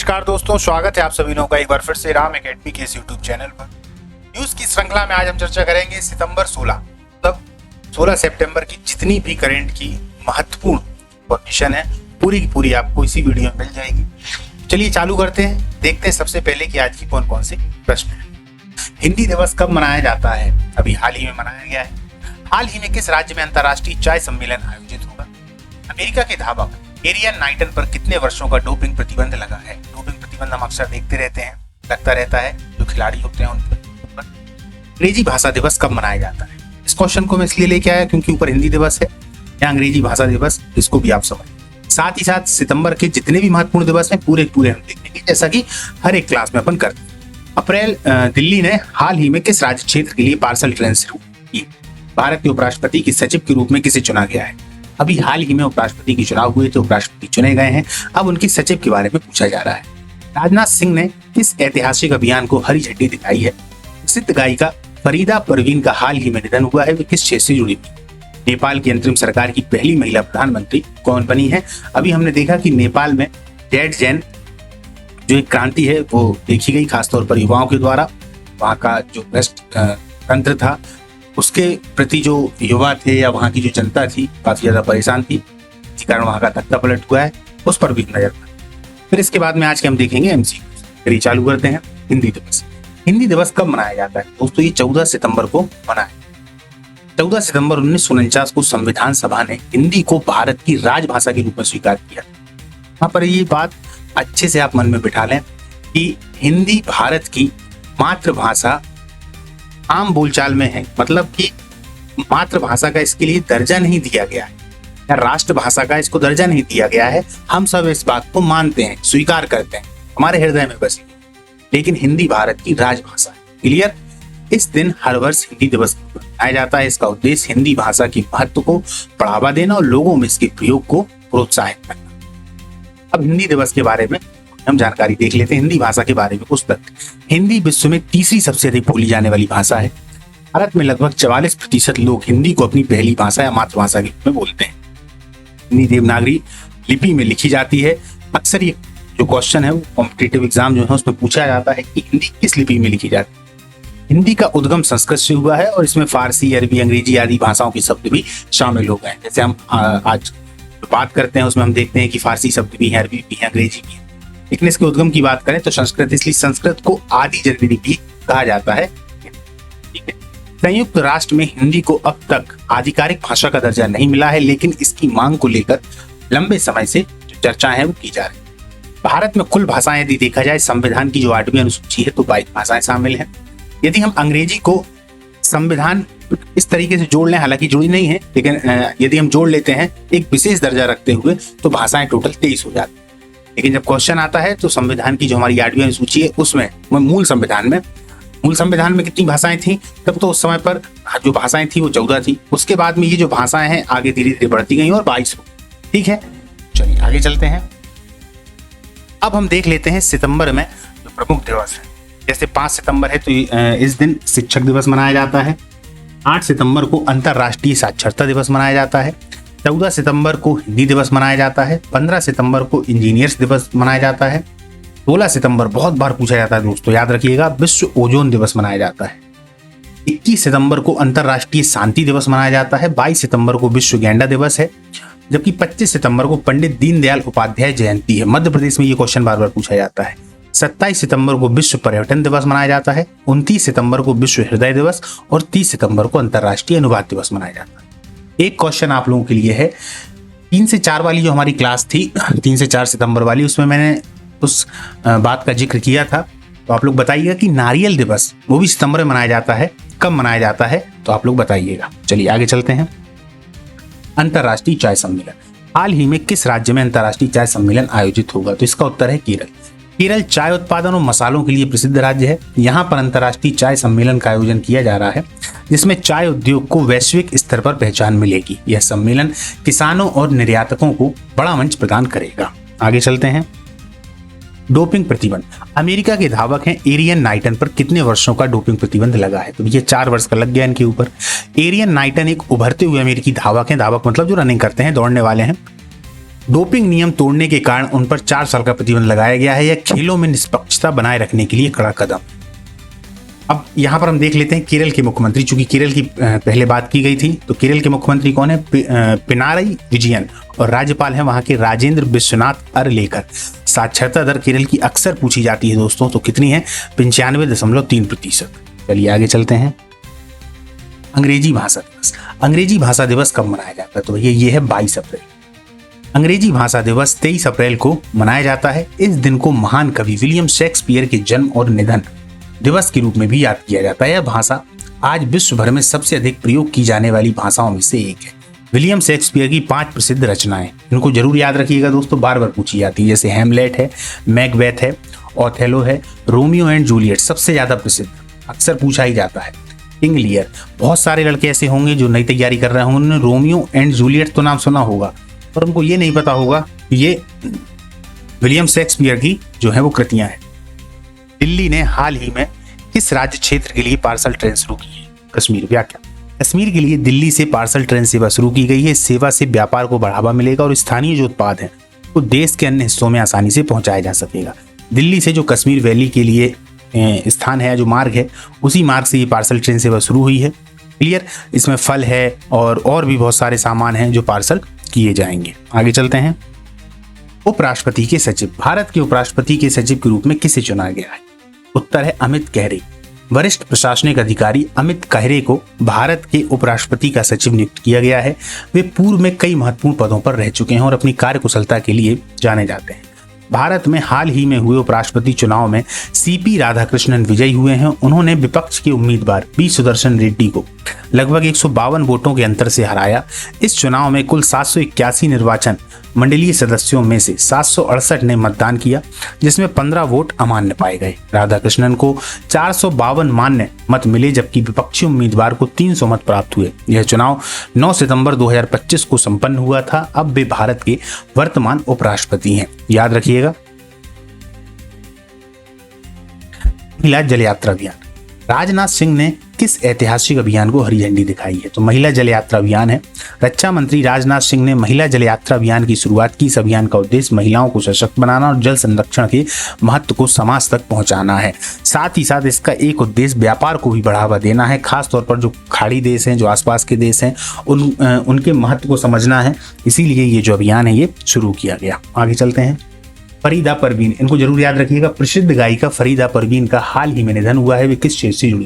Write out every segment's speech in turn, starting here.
नमस्कार दोस्तों, स्वागत है आप सभी लोगों का एक बार फिर से राम एकेडमी के इस यूट्यूब चैनल पर। न्यूज की श्रृंखला में आज हम चर्चा करेंगे सितंबर 16 मतलब 16 सितंबर की जितनी भी करंट की महत्वपूर्ण इन्फॉर्मेशन है पूरी की पूरी आपको इसी वीडियो में मिल जाएगी। चलिए चालू करते हैं, देखते हैं सबसे पहले कि आज की कौन कौन से प्रश्न है। हिंदी दिवस कब मनाया जाता है? अभी हाल ही में मनाया गया है। हाल ही में किस राज्य में अंतर्राष्ट्रीय चाय सम्मेलन आयोजित होगा? अमेरिका के धावक एरियन नाइटन पर कितने वर्षों का डोपिंग प्रतिबंध लगा है? डोपिंग प्रतिबंध हम अक्सर देखते रहते हैं, लगता रहता है जो खिलाड़ी होते हैं उन पर। अंग्रेजी भाषा दिवस कब मनाया जाता है? इस क्वेश्चन को मैं इसलिए लेके आया क्योंकि ऊपर हिंदी दिवस है या अंग्रेजी भाषा दिवस, इसको भी आप समझ। साथ ही साथ सितंबर के जितने भी महत्वपूर्ण दिवस हैं पूरे हम देखेंगे, जैसा कि हर एक क्लास में अपन करते हैं। दिल्ली ने हाल ही में किस राज्य क्षेत्र के लिए पार्सल ट्रेन शुरू की? भारत के उपराष्ट्रपति के सचिव के रूप में किसे चुना गया है? अभी हाल ही में उपराष्ट्रपति के चुनाव हुए थे, उपराष्ट्रपति चुने गए हैं, अब उनके सचिव के बारे में पूछा जा रहा है। राजनाथ सिंह ने किस ऐतिहासिक अभियान को हरी झंडी दिखाई है? प्रसिद्ध गायिका फरीदा परवीन का हाल ही में निधन हुआ है, वे किस क्षेत्र से जुड़ी थी? नेपाल की अंतरिम सरकार की पहली महिला प्रधानमंत्री कौन बनी है? अभी हमने देखा कि नेपाल में डेड जैन जो एक क्रांति है वो देखी गई, खासतौर पर युवाओं के द्वारा। वहाँ का जो भ्रष्ट तंत्र था उसके प्रति जो युवा थे या वहाँ की जो जनता थी काफी ज्यादा परेशान थी, इसी कारण वहाँ का तख्ता पलट हुआ है, उस पर भी नजर। फिर इसके बाद में आज के हम देखेंगे एमसीक्यू। चलिए चालू करते हैं। हिंदी दिवस। हिंदी दिवस कब मनाया जाता है दोस्तों? ये 14 सितंबर को मनाया। 14 सितंबर 1949 को संविधान सभा ने हिंदी को भारत की राजभाषा के रूप में स्वीकार किया। वहां पर ये बात अच्छे से आप मन में बिठा लें कि हिंदी भारत की मातृभाषा आम बोलचाल में है, मतलब कि मातृभाषा का इसके लिए दर्जा नहीं दिया गया है या राष्ट्रभाषा का इसको दर्जा नहीं दिया गया है। हम सब इस बात को मानते हैं, स्वीकार करते हैं, हमारे हृदय में बसी, लेकिन हिंदी भारत की राजभाषा है। क्लियर? इस दिन हर वर्ष हिंदी दिवस मनाया जाता है। इसका उद्देश्य हिंदी भाषा के महत्व को बढ़ावा देना और लोगों में इसके प्रयोग को प्रोत्साहित करना। अब हिंदी दिवस के बारे में हम जानकारी देख लेते हैं, हिंदी भाषा के बारे में कुछ तथ्य। हिंदी विश्व में तीसरी सबसे अधिक बोली जाने वाली भाषा है। भारत में लगभग 44% लोग हिंदी को अपनी पहली भाषा या मातृभाषा के रूप में बोलते हैं। हिंदी देवनागरी लिपि में लिखी जाती है। अक्सर ये जो क्वेश्चन है वो कॉम्पिटिटिव एग्जाम जो है उसमें पूछा जाता है कि हिंदी किस लिपि में लिखी जाती है। हिंदी का उद्गम संस्कृत से हुआ है और इसमें फारसी, अरबी, अंग्रेजी आदि भाषाओं के शब्द भी शामिल हो गए हैं। जैसे हम आज बात करते हैं उसमें हम देखते हैं कि फारसी शब्द भी है, अरबी भी है, अंग्रेजी भी है। लेकिन इसके उद्गम की बात करें तो संस्कृत, इसलिए संस्कृत को आदि जर्मनी भी कहा जाता है। ठीक है। संयुक्त राष्ट्र में हिंदी को अब तक आधिकारिक भाषा का दर्जा नहीं मिला है, लेकिन इसकी मांग को लेकर लंबे समय से जो चर्चाएं हैं वो की जा रही है। भारत में कुल भाषाएं यदि देखा जाए, संविधान की जो 8वीं अनुसूची है तो 22 भाषाएं शामिल हैं। यदि हम अंग्रेजी को संविधान इस तरीके से जोड़ लें, हालांकि जुड़ी नहीं है, लेकिन यदि हम जोड़ लेते हैं एक विशेष दर्जा रखते हुए तो भाषाएं टोटल 23 हो जाती है। लेकिन जब क्वेश्चन आता है तो संविधान की जो हमारी 8वीं अनुसूची है उसमें मूल संविधान में कितनी भाषाएं थी? तब तो उस समय पर जो भाषाएं थी वो 14 थी। उसके बाद में ये जो भाषाएं हैं आगे धीरे धीरे बढ़ती गई और 22 हो। ठीक है, चलिए आगे चलते हैं। अब हम देख लेते हैं सितंबर में जो प्रमुख दिवस है। जैसे 5 सितंबर है तो इस दिन शिक्षक दिवस मनाया जाता है। 8 सितंबर को अंतर्राष्ट्रीय साक्षरता दिवस मनाया जाता है। 14 सितंबर को हिंदी दिवस मनाया जाता है। 15 सितंबर को इंजीनियर्स दिवस मनाया जाता है। 16 सितंबर बहुत बार पूछा जाता है दोस्तों, याद रखिएगा, विश्व ओजोन दिवस मनाया जाता है। 21 सितंबर को अंतर्राष्ट्रीय शांति दिवस मनाया जाता है। 22 सितंबर को विश्व गैंडा दिवस है, जबकि 25 सितंबर को पंडित दीनदयाल उपाध्याय जयंती है। मध्य प्रदेश में ये क्वेश्चन बार बार पूछा जाता है। 27 सितंबर को विश्व पर्यटन दिवस मनाया जाता है। 29 सितंबर को विश्व हृदय दिवस और 30 सितंबर को अंतर्राष्ट्रीय अनुवाद दिवस मनाया जाता है। एक क्वेश्चन आप लोगों के लिए है, 3 से 4 वाली जो हमारी क्लास थी, 3 से 4 सितंबर वाली, उसमें मैंने उस बात का जिक्र किया था। तो आप लोग बताइएगा कि नारियल दिवस वो भी सितंबर में मनाया जाता है, कब मनाया जाता है तो आप लोग बताइएगा। चलिए आगे चलते हैं। अंतर्राष्ट्रीय चाय सम्मेलन। हाल ही में किस राज्य में अंतर्राष्ट्रीय चाय सम्मेलन आयोजित होगा? तो इसका उत्तर है केरल। केरल चाय उत्पादन और मसालों के लिए प्रसिद्ध राज्य है। यहाँ पर अंतर्राष्ट्रीय चाय सम्मेलन का आयोजन किया जा रहा है, जिसमें चाय उद्योग को वैश्विक स्तर पर पहचान मिलेगी। यह सम्मेलन किसानों और निर्यातकों को बड़ा मंच प्रदान करेगा। आगे चलते हैं। डोपिंग प्रतिबंध। अमेरिका के धावक हैं एरियन नाइटन पर कितने वर्षों का डोपिंग प्रतिबंध लगा है? तो ये 4 वर्ष का लग गया इनके ऊपर। एरियन नाइटन एक उभरते हुए अमेरिकी धावक हैं। धावक मतलब जो रनिंग करते हैं, दौड़ने वाले हैं। डोपिंग नियम तोड़ने के कारण उन पर 4 साल का प्रतिबंध लगाया गया है। यह खेलों में निष्पक्षता बनाए रखने के लिए कड़ा कदम। अब यहाँ पर हम देख लेते हैं केरल के मुख्यमंत्री, चूंकि केरल की पहले बात की गई थी, तो केरल के मुख्यमंत्री कौन है? पिनाराई विजयन। और राज्यपाल हैं वहाँ के राजेंद्र विश्वनाथ अरलेकर। साक्षरता दर केरल की अक्सर पूछी जाती है दोस्तों, तो कितनी है? 95.3%। चलिए आगे चलते हैं। अंग्रेजी भाषा दिवस। अंग्रेजी भाषा दिवस कब मनाया जाता है? तो भैया ये है 22 अप्रैल। अंग्रेजी भाषा दिवस 23 अप्रैल को मनाया जाता है। इस दिन को महान कवि विलियम शेक्सपियर के जन्म और निधन दिवस के रूप में भी याद किया जाता है। यह भाषा आज विश्व भर में सबसे अधिक प्रयोग की जाने वाली भाषाओं में से एक है। विलियम शेक्सपियर की 5 प्रसिद्ध रचनाएं, इनको जरूर याद रखिएगा दोस्तों, बार बार पूछी जाती है, जैसे हैमलेट है, मैकबेथ है, ओथेलो है, रोमियो एंड जूलियट सबसे ज्यादा प्रसिद्ध, अक्सर पूछा ही जाता है। किंग लियर, बहुत सारे लड़के ऐसे होंगे जो नई तैयारी कर रहे होंगे, उन्होंने रोमियो एंड जूलियट तो नाम सुना होगा, पर उनको ये नहीं पता होगा कि ये विलियम शेक्सपियर की जो है वो कृतियां हैं। दिल्ली ने हाल ही में किस राज्य क्षेत्र के लिए पार्सल ट्रेन शुरू की है? कश्मीर। व्याख्या। कश्मीर के लिए दिल्ली से पार्सल ट्रेन सेवा शुरू की गई है। इस सेवा से व्यापार को बढ़ावा मिलेगा और स्थानीय जो उत्पाद हैं वो देश के अन्य हिस्सों में आसानी से पहुंचाया जा सकेगा। दिल्ली से जो कश्मीर वैली के लिए स्थान है, जो मार्ग है, उसी मार्ग से ये पार्सल ट्रेन सेवा शुरू हुई है। क्लियर। इसमें फल है और भी बहुत सारे सामान हैं जो पार्सल किए जाएंगे। आगे चलते हैं। उपराष्ट्रपति के सचिव। भारत के उपराष्ट्रपति के सचिव के रूप में किसे चुना गया है? उत्तर है अमित खैरे। वरिष्ठ प्रशासनिक अधिकारी अमित खैरे को भारत के उपराष्ट्रपति का सचिव नियुक्त किया गया है। वे पूर्व में कई महत्वपूर्ण पदों पर रह चुके हैं और अपनी कार्यकुशलता के लिए जाने जाते हैं। भारत में हाल ही में हुए उपराष्ट्रपति चुनाव में सीपी राधाकृष्णन विजयी हुए हैं। उन्होंने विपक्ष के उम्मीदवार बी सुदर्शन रेड्डी को लगभग 152 वोटों के अंतर से हराया। इस चुनाव में कुल 781 निर्वाचन मंडलीय सदस्यों में से 768 ने मतदान किया, जिसमें 15 वोट अमान्य पाए गए। राधाकृष्णन को 452 मान्य मत मिले, जबकि विपक्षी उम्मीदवार को 300 मत प्राप्त हुए। यह चुनाव 9 सितंबर 2025 को संपन्न हुआ था। अब वे भारत के वर्तमान उपराष्ट्रपति हैं। याद रखिएगा। महिला जल यात्रा अभियान। राजनाथ सिंह ने किस ऐतिहासिक अभियान को हरी झंडी दिखाई है? तो महिला जल यात्रा अभियान है। रक्षा मंत्री राजनाथ सिंह ने महिला जल यात्रा अभियान की शुरुआत की। इस अभियान का उद्देश्य महिलाओं को सशक्त बनाना और जल संरक्षण के महत्व को समाज तक पहुंचाना है। साथ ही साथ इसका एक उद्देश्य व्यापार को भी बढ़ावा देना है। खासतौर पर जो खाड़ी देश हैं, जो आसपास के देश हैं, उनके महत्व को समझना है। इसीलिए ये जो अभियान है ये शुरू किया गया। आगे चलते हैं। फरीदा परवीन, इनको जरूर याद रखिएगा। प्रसिद्ध गायिका फरीदा परवीन का हाल ही में निधन हुआ है। वे किस क्षेत्र से जुड़ी?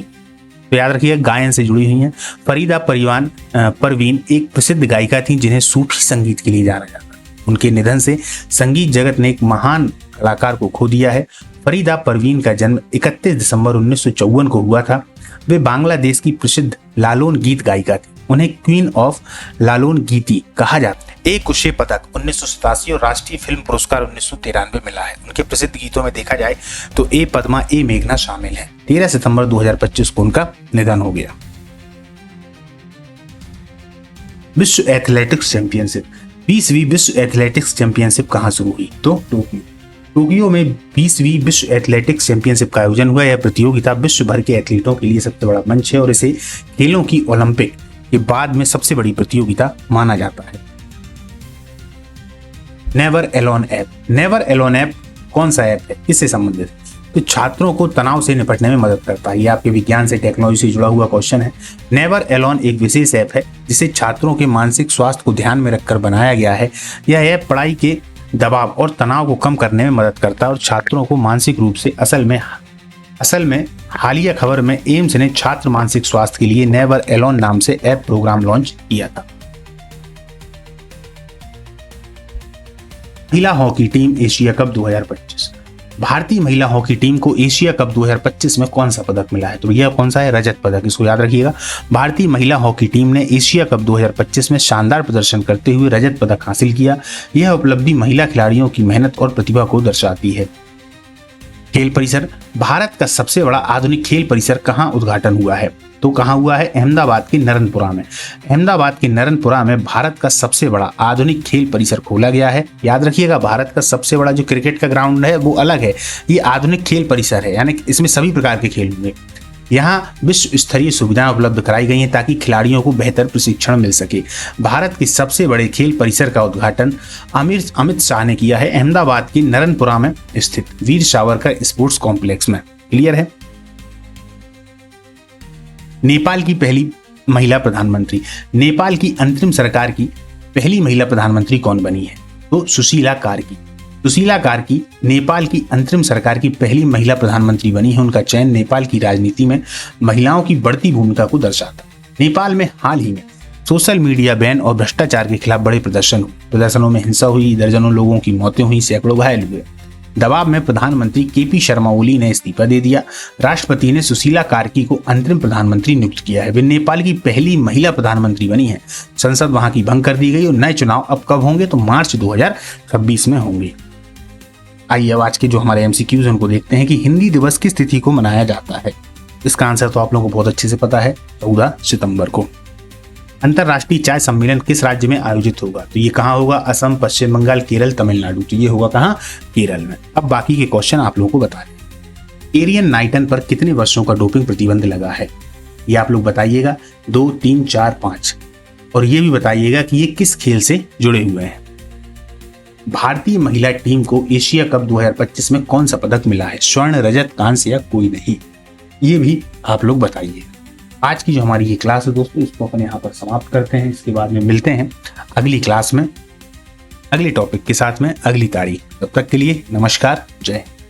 तो याद रखिएगा, गायन से जुड़ी हुई हैं। फरीदा परवीन एक प्रसिद्ध गायिका थी जिन्हें सूफी संगीत के लिए जाना जाता है। उनके निधन से संगीत जगत ने एक महान कलाकार को खो दिया है। फरीदा परवीन का जन्म 31 दिसंबर 1954 को हुआ था। वे बांग्लादेश की प्रसिद्ध लालोन गीत गायिका थी। उन्हें क्वीन ऑफ लालोन गीती कहा जाता है। एक कुशे पदक 1987 और राष्ट्रीय फिल्म पुरस्कार 1993 मिला है। उनके प्रसिद्ध गीतों में देखा जाए तो ए पद्मा ए मेघना शामिल है। 13 सितंबर 2025 को उनका निधन हो गया। विश्व एथलेटिक्स चैंपियनशिप। 20वीं विश्व एथलेटिक्स चैंपियनशिप कहाँ शुरू हुई? तो टोक्यो में 20वीं विश्व एथलेटिक्स चैंपियनशिप का आयोजन हुआ। यह प्रतियोगिता विश्व भर के एथलीटों के लिए सबसे बड़ा मंच है और इसे खेलों की ओलंपिक के बाद में सबसे बड़ी प्रतियोगिता माना जाता है। Never alone app. Never alone app कौन सा ऐप है? किससे संबंधित? तो छात्रों को तनाव से निपटने में मदद करता है। ये आपके विज्ञान से, टेक्नोलॉजी से जुड़ा हुआ क्वेश्चन है। नेवर एलोन एक विशेष ऐप है जिसे छात्रों के मानसिक स्वास्थ्य को ध्यान में रखकर बनाया गया है। यह ऐप पढ़ाई के दबाव और तनाव को कम करने में मदद करता है और छात्रों को मानसिक रूप से असल में हालिया खबर में एम्स ने छात्र मानसिक स्वास्थ्य के लिए नेवर एलोन नाम से ऐप प्रोग्राम लॉन्च किया था। महिला हॉकी टीम एशिया कप 2025। भारतीय महिला हॉकी टीम को एशिया कप 2025 में कौन सा पदक मिला है? तो यह कौन सा है? रजत पदक। इसको याद रखिएगा। भारतीय महिला हॉकी टीम ने एशिया कप 2025 में शानदार प्रदर्शन करते हुए रजत पदक हासिल किया। यह उपलब्धि महिला खिलाड़ियों की मेहनत और प्रतिभा को दर्शाती है। खेल परिसर। भारत का सबसे बड़ा आधुनिक खेल परिसर कहाँ उद्घाटन हुआ है? तो कहाँ हुआ है? अहमदाबाद के नरनपुरा में। अहमदाबाद के नरनपुरा में भारत का सबसे बड़ा आधुनिक खेल परिसर खोला गया है। याद रखिएगा, भारत का सबसे बड़ा जो क्रिकेट का ग्राउंड है वो अलग है, ये आधुनिक खेल परिसर है, यानी इसमें सभी प्रकार के खेल होंगे। यहाँ विश्व स्तरीय सुविधाएं उपलब्ध कराई गई हैं ताकि खिलाड़ियों को बेहतर प्रशिक्षण मिल सके। भारत के सबसे बड़े खेल परिसर का उद्घाटन अमित शाह ने किया है अहमदाबाद के नरनपुरा में स्थित वीर सावरकर स्पोर्ट्स कॉम्प्लेक्स में। क्लियर है। नेपाल की पहली महिला प्रधानमंत्री, नेपाल की अंतरिम सरकार की पहली महिला प्रधानमंत्री कौन बनी है? तो सुशीला कार्की। सुशीला कार्की नेपाल की अंतरिम सरकार की पहली महिला प्रधानमंत्री बनी है। उनका चयन नेपाल की राजनीति में महिलाओं की बढ़ती भूमिका को दर्शाता है। नेपाल में हाल ही में सोशल मीडिया बैन और भ्रष्टाचार के खिलाफ बड़े प्रदर्शनों में हिंसा हुई, दर्जनों लोगों की मौतें हुई, सैकड़ों घायल हुए। दबाव में प्रधानमंत्री केपी शर्मा ओली ने इस्तीफा दे दिया। राष्ट्रपति ने सुशीला कार्की को अंतरिम प्रधानमंत्री नियुक्त किया है। वे नेपाल की पहली महिला प्रधानमंत्री बनी है। संसद वहां की भंग कर दी गई और नए चुनाव अब कब होंगे? तो मार्च 2026 में होंगे। आइए अब आज के जो हमारे एमसीक्यूज उनको देखते हैं कि हिंदी दिवस किस तिथि को मनाया जाता है। इसका आंसर तो आप लोगों को बहुत अच्छे से पता है, 14 सितंबर को। अंतरराष्ट्रीय चाय सम्मेलन किस राज्य में आयोजित होगा? तो ये कहाँ होगा? असम, पश्चिम बंगाल, केरल, तमिलनाडु। तो ये होगा कहाँ? केरल में। अब बाकी के क्वेश्चन आप लोगों को बता दें। एरियन नाइटन पर कितने वर्षों का डोपिंग प्रतिबंध लगा है? ये आप लोग बताइएगा। 2, 3, 4, 5। और ये भी बताइएगा कि ये किस खेल से जुड़े हुए हैं। भारतीय महिला टीम को एशिया कप 2025 में कौन सा पदक मिला है? स्वर्ण, रजत, कांस्य या कोई नहीं? ये भी आप लोग बताइए। आज की जो हमारी ये क्लास है दोस्तों, इसको अपन यहाँ पर समाप्त करते हैं। इसके बाद में मिलते हैं अगली क्लास में अगले टॉपिक के साथ में अगली तारीख। तब तक के लिए नमस्कार, जय हिंद।